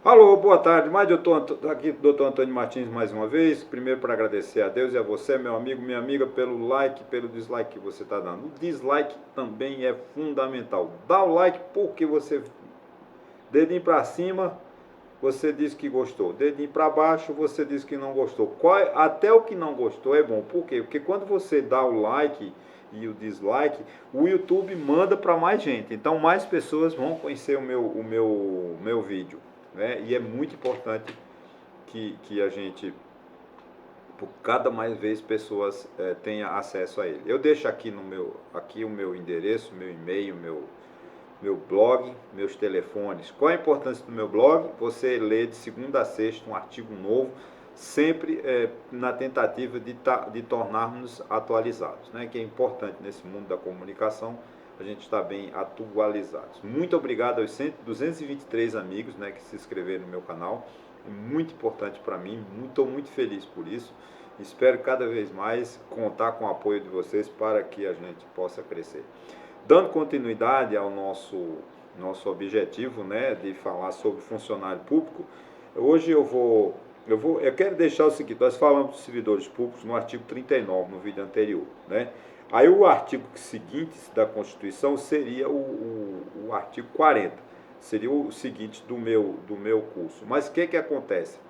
Alô, boa tarde. Aqui, doutor Antônio Martins, mais uma vez. Primeiro, para agradecer a Deus e a você, meu amigo, minha amiga, pelo like, pelo dislike que você está dando. O dislike também é fundamental. Dá o like porque você, dedinho para cima, você diz que gostou. Dedinho para baixo, você diz que não gostou. Até o que não gostou é bom. Por quê? Porque quando você dá o like e o dislike, o YouTube manda para mais gente. Então, mais pessoas vão conhecer o meu vídeo. Né? E é muito importante que a gente, por cada mais vez, pessoas tenham acesso a ele. Eu deixo aqui o meu endereço, meu e-mail, meu blog, meus telefones. Qual a importância do meu blog? Você lê de segunda a sexta um artigo novo, sempre na tentativa de tornarmos atualizados, né? Que é importante nesse mundo da comunicação, a gente está bem atualizados. Muito obrigado aos 223 amigos, né, que se inscreveram no meu canal. É muito importante para mim, estou muito feliz por isso. Espero cada vez mais contar com o apoio de vocês para que a gente possa crescer. Dando continuidade ao nosso objetivo, né, de falar sobre funcionário público, hoje eu quero deixar o seguinte: nós falamos dos servidores públicos no artigo 39, no vídeo anterior, né? Aí o artigo seguinte da Constituição seria o artigo 40, seria o seguinte do meu curso. Mas o que acontece?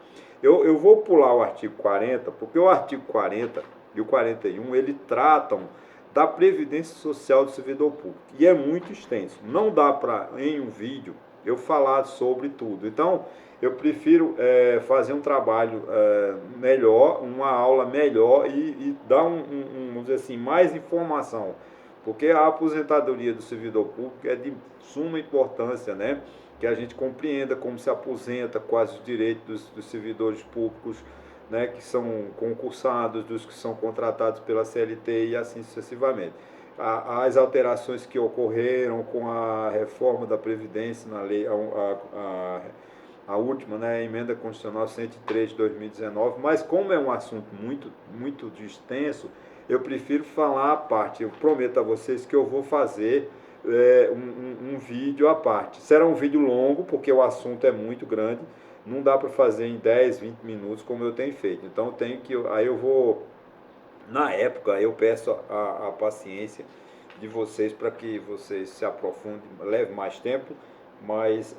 Eu vou pular o artigo 40, porque o artigo 40 e o 41, ele tratam da Previdência Social do servidor público. E é muito extenso. Não dá para, em um vídeo, eu falar sobre tudo. Então, eu prefiro fazer um trabalho melhor, uma aula melhor e dar vamos dizer assim, mais informação. Porque a aposentadoria do servidor público é de suma importância, né? Que a gente compreenda como se aposenta, quais os direitos dos servidores públicos, né, que são concursados, dos que são contratados pela CLT e assim sucessivamente. As alterações que ocorreram com a reforma da Previdência na lei, a última, né, a emenda constitucional 103 de 2019, mas como é um assunto muito extenso, eu prefiro falar à parte. Eu prometo a vocês que eu vou fazer um vídeo à parte. Será um vídeo longo, porque o assunto é muito grande, não dá para fazer em 10, 20 minutos como eu tenho feito. Então aí eu vou, na época, eu peço a paciência de vocês para que vocês se aprofundem, leve mais tempo, mas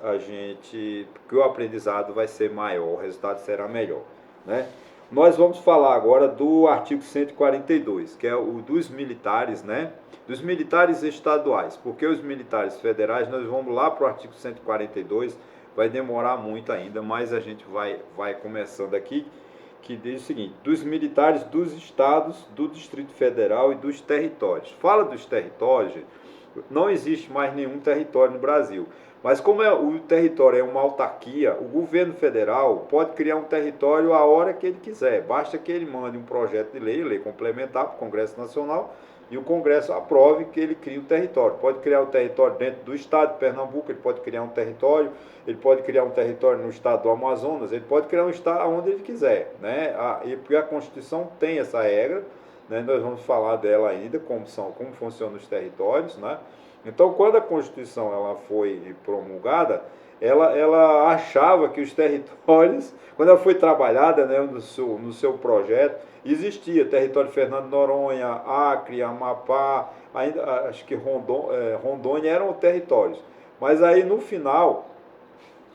porque o aprendizado vai ser maior, o resultado será melhor, né? Nós vamos falar agora do artigo 142, que é o dos militares, né? Dos militares estaduais, porque os militares federais, nós vamos lá para o artigo 142, vai demorar muito ainda, mas a gente vai começando aqui, que diz o seguinte: dos militares dos estados, do Distrito Federal e dos territórios. Fala dos territórios, gente, não existe mais nenhum território no Brasil. Mas como o território é uma autarquia, o governo federal pode criar um território a hora que ele quiser. Basta que ele mande um projeto de lei complementar para o Congresso Nacional, e o Congresso aprove que ele crie um território. Pode criar um território dentro do estado de Pernambuco, ele pode criar um território no estado do Amazonas, ele pode criar um estado onde ele quiser, né? Porque a Constituição tem essa regra, né? Nós vamos falar dela ainda, como funcionam os territórios, né? Então, quando a Constituição ela foi promulgada, ela achava que os territórios, quando ela foi trabalhada, né, no seu projeto, existia território Fernando Noronha, Acre, Amapá, ainda, acho que Rondônia eram territórios. Mas aí no final,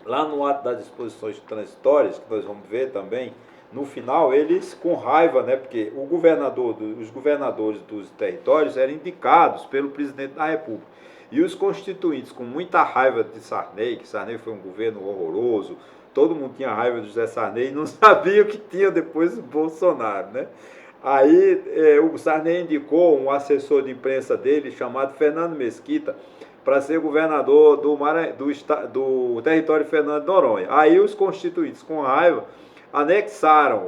lá no ato das disposições transitórias, que nós vamos ver também, no final eles com raiva, né, porque os governadores dos territórios eram indicados pelo presidente da República. E os constituintes, com muita raiva de Sarney, que Sarney foi um governo horroroso, todo mundo tinha raiva de José Sarney e não sabia o que tinha depois do Bolsonaro, né? Aí o Sarney indicou um assessor de imprensa dele, chamado Fernando Mesquita, para ser governador do território Fernando Noronha. Aí os constituintes, com raiva, anexaram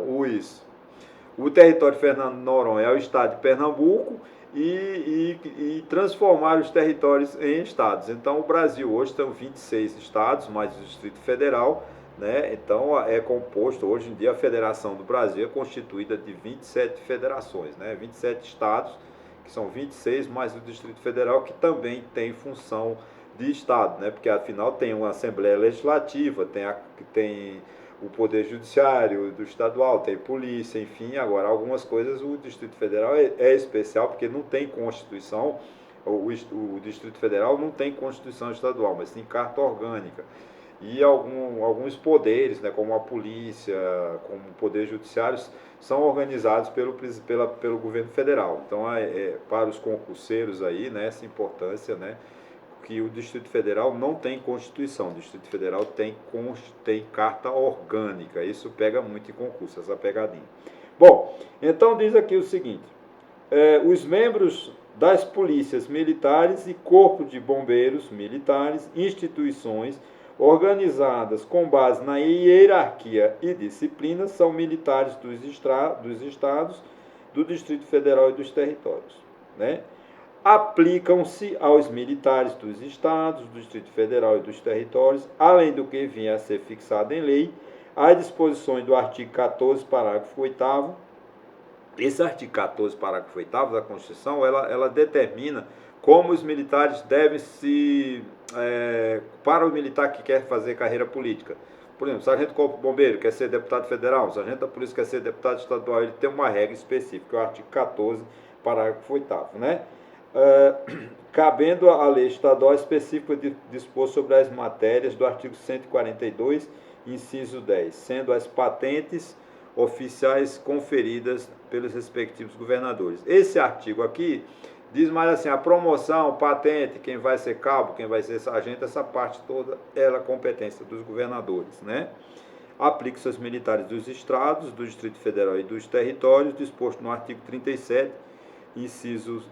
o território Fernando Noronha ao estado de Pernambuco e transformaram os territórios em estados. Então, o Brasil hoje tem 26 estados, mais o Distrito Federal, né? Então, é composto, hoje em dia, a Federação do Brasil é constituída de 27 federações, né? 27 estados, que são 26, mais o Distrito Federal, que também tem função de Estado, né? Porque afinal tem uma Assembleia Legislativa, tem o Poder Judiciário do Estadual, tem polícia, enfim. Agora, algumas coisas o Distrito Federal é especial porque não tem Constituição, o Distrito Federal não tem Constituição Estadual, mas tem Carta Orgânica. E alguns poderes, né, como a polícia, como o Poder Judiciário, são organizados pelo governo federal. Então, para os concurseiros aí, né, essa importância, né, que o Distrito Federal não tem Constituição, o Distrito Federal tem Carta Orgânica, isso pega muito em concurso, essa pegadinha. Bom, então diz aqui o seguinte, os membros das polícias militares e corpo de bombeiros militares, instituições organizadas com base na hierarquia e disciplina, são militares dos estados, do Distrito Federal e dos territórios, né? Aplicam-se aos militares dos estados, do Distrito Federal e dos territórios, além do que vinha a ser fixado em lei, as disposições do artigo 14, parágrafo 8º. Esse artigo 14, parágrafo 8º da Constituição, ela determina como os militares devem para o militar que quer fazer carreira política. Por exemplo, o sargento do Corpo Bombeiro quer ser deputado federal, o sargento da polícia quer ser deputado estadual, ele tem uma regra específica, o artigo 14, parágrafo 8º, né? Cabendo à lei estadual específica de dispor sobre as matérias do artigo 142, inciso 10, sendo as patentes oficiais conferidas pelos respectivos governadores. Esse artigo aqui diz mais assim, a promoção, patente, quem vai ser cabo, quem vai ser sargento, essa parte toda é a competência dos governadores, né? Aplica-se aos militares dos estados, do Distrito Federal e dos territórios, disposto no artigo 37, inciso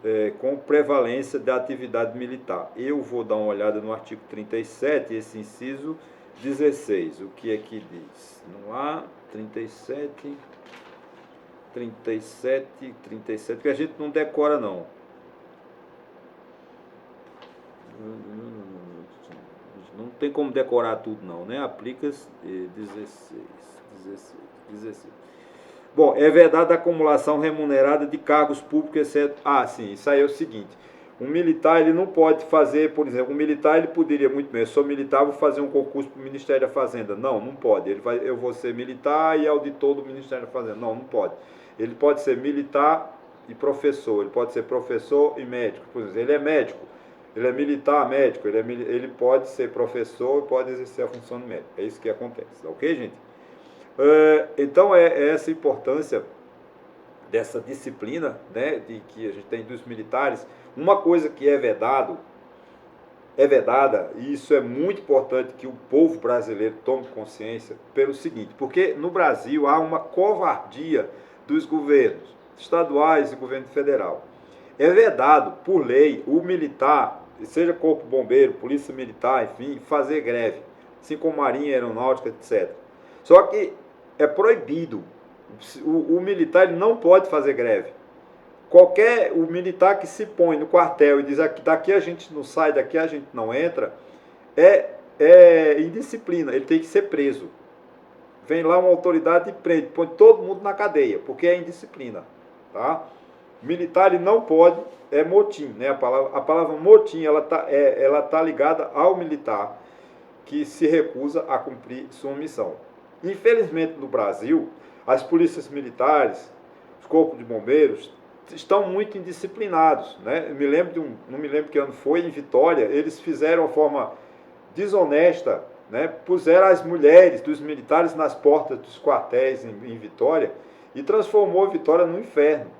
com prevalência da atividade militar. Eu vou dar uma olhada no artigo 37, esse inciso 16, o que é que diz? No A, 37, que a gente não decora não. Não tem como decorar tudo não, né? Aplica-se 16. Bom, é verdade a acumulação remunerada de cargos públicos, exceto... sim, isso aí é o seguinte. Um militar, ele não pode fazer, por exemplo, um militar, ele poderia muito bem, eu sou militar, vou fazer um concurso para o Ministério da Fazenda. Não pode. Eu vou ser militar e auditor do Ministério da Fazenda. Não pode. Ele pode ser militar e professor, ele pode ser professor e médico. Por exemplo, ele é médico, ele é militar, médico, ele pode ser professor e pode exercer a função de médico. É isso que acontece, ok, gente? Então é essa importância dessa disciplina, né, de que a gente tem dos militares. Uma coisa que é vedada, e isso é muito importante que o povo brasileiro tome consciência pelo seguinte, porque no Brasil há uma covardia dos governos estaduais e governo federal. É vedado por lei o militar, seja corpo bombeiro, polícia militar, enfim, fazer greve, assim como marinha, aeronáutica, etc. Só que é proibido. O militar ele não pode fazer greve. O militar que se põe no quartel e diz que daqui a gente não sai, daqui a gente não entra, é indisciplina, ele tem que ser preso. Vem lá uma autoridade e prende, põe todo mundo na cadeia, porque é indisciplina. Tá? Militar ele não pode, é motim, né? A palavra motim ela tá ligada ao militar que se recusa a cumprir sua missão. Infelizmente no Brasil, as polícias militares, os corpos de bombeiros estão muito indisciplinados, né? Não me lembro que ano foi, em Vitória, eles fizeram de forma desonesta, né? Puseram as mulheres dos militares nas portas dos quartéis em Vitória e transformou Vitória no inferno.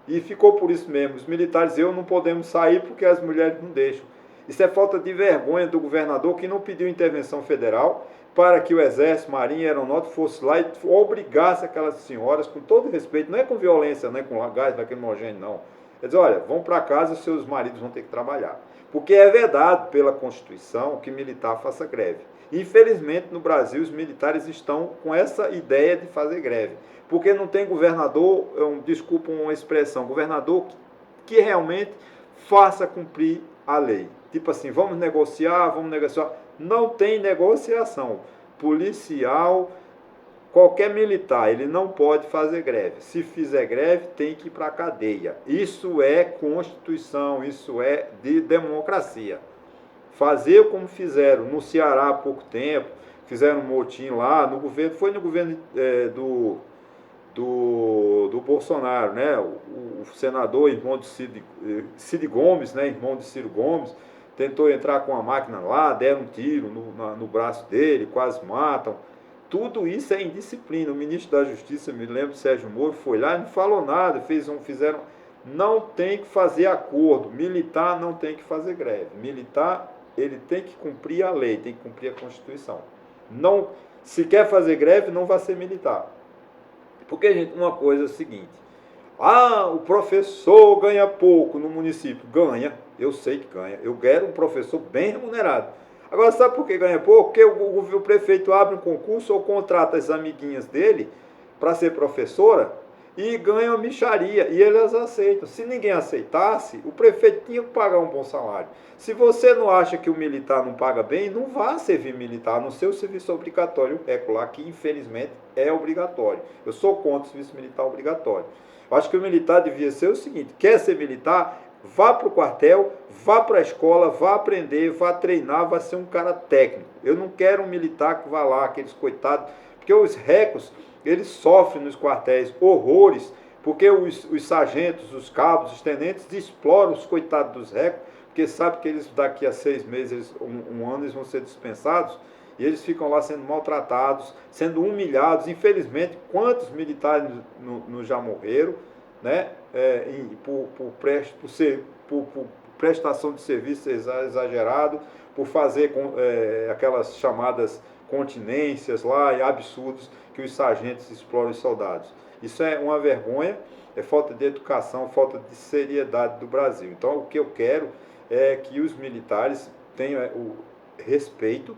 E ficou por isso mesmo, os militares não podemos sair porque as mulheres não deixam. Isso é falta de vergonha do governador que não pediu intervenção federal para que o Exército, Marinha e Aeronáutica fosse lá e obrigasse aquelas senhoras, com todo respeito, não é com violência, não é com gás lacrimogêneo, não. Quer dizer, olha, vão para casa e seus maridos vão ter que trabalhar. Porque é vedado pela Constituição que militar faça greve. Infelizmente, no Brasil, os militares estão com essa ideia de fazer greve. Porque não tem governador, desculpa uma expressão, governador que realmente faça cumprir a lei. Tipo assim, vamos negociar. Não tem negociação. Policial, qualquer militar, ele não pode fazer greve. Se fizer greve, tem que ir para a cadeia. Isso é Constituição, isso é de democracia. fazer como fizeram no Ceará há pouco tempo, fizeram um motim lá, no governo, foi no governo do Bolsonaro, né? O senador, irmão de Cid Gomes, né? Irmão de Ciro Gomes, tentou entrar com a máquina lá, deram um tiro no braço dele, quase matam. Tudo isso é indisciplina. O ministro da Justiça, me lembro, Sérgio Moro, foi lá e não falou nada, fizeram. Não tem que fazer acordo. Militar não tem que fazer greve. Militar, ele tem que cumprir a lei, tem que cumprir a Constituição. Não, se quer fazer greve, não vai ser militar. Porque, gente, uma coisa é o seguinte: o professor ganha pouco no município. Ganha, eu sei que ganha. Eu quero um professor bem remunerado. Agora, sabe por que ganha pouco? Porque o prefeito abre um concurso ou contrata as amiguinhas dele para ser professora e ganha uma mixaria, e eles aceitam. Se ninguém aceitasse, o prefeito tinha que pagar um bom salário. Se você não acha que o militar não paga bem, não vá servir militar, no seu serviço obrigatório, lá que infelizmente é obrigatório. Eu sou contra o serviço militar obrigatório. Eu acho que o militar devia ser o seguinte: quer ser militar, vá para o quartel, vá para a escola, vá aprender, vá treinar, vá ser um cara técnico. Eu não quero um militar que vá lá, aqueles coitados, porque os recos, eles sofrem nos quartéis horrores, porque os sargentos, os cabos, os tenentes exploram os coitados dos recos, porque sabem que eles daqui a 6 meses, um ano, eles vão ser dispensados, e eles ficam lá sendo maltratados, sendo humilhados. Infelizmente, quantos militares já morreram, né? Por prestação de serviço exagerado, por fazer aquelas chamadas continências lá e absurdos que os sargentos exploram os soldados. Isso é uma vergonha, é falta de educação, falta de seriedade do Brasil. Então, o que eu quero é que os militares tenham o respeito.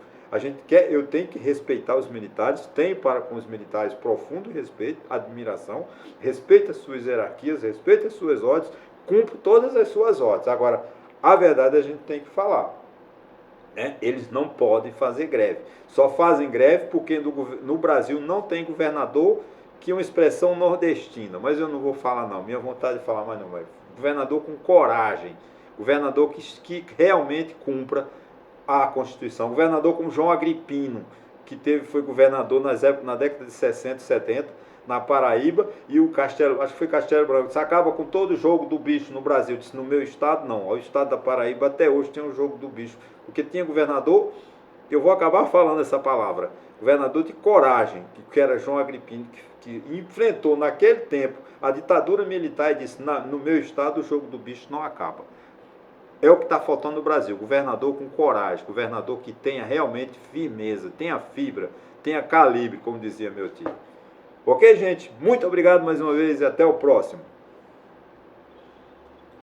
Eu tenho que respeitar os militares, tenho para com os militares profundo respeito, admiração, respeito as suas hierarquias, respeito as suas ordens, cumpro todas as suas ordens. Agora, a verdade a gente tem que falar. Eles não podem fazer greve. Só fazem greve porque no Brasil não tem governador, que é uma expressão nordestina, mas eu não vou falar não, minha vontade de falar mais não, mas governador com coragem, governador que realmente cumpra a Constituição, governador como João Agripino, que foi governador na década de 60 e 70, na Paraíba, e acho que foi Castelo Branco, isso acaba com todo o jogo do bicho no Brasil. Disse: no meu estado não, o estado da Paraíba até hoje tem um jogo do bicho, porque tinha governador, eu vou acabar falando essa palavra, governador de coragem, que era João Agripino, que enfrentou naquele tempo a ditadura militar e disse: no meu estado o jogo do bicho não acaba. É o que está faltando no Brasil, governador com coragem, governador que tenha realmente firmeza, tenha fibra, tenha calibre, como dizia meu tio. Ok, gente? Muito obrigado mais uma vez e até o próximo.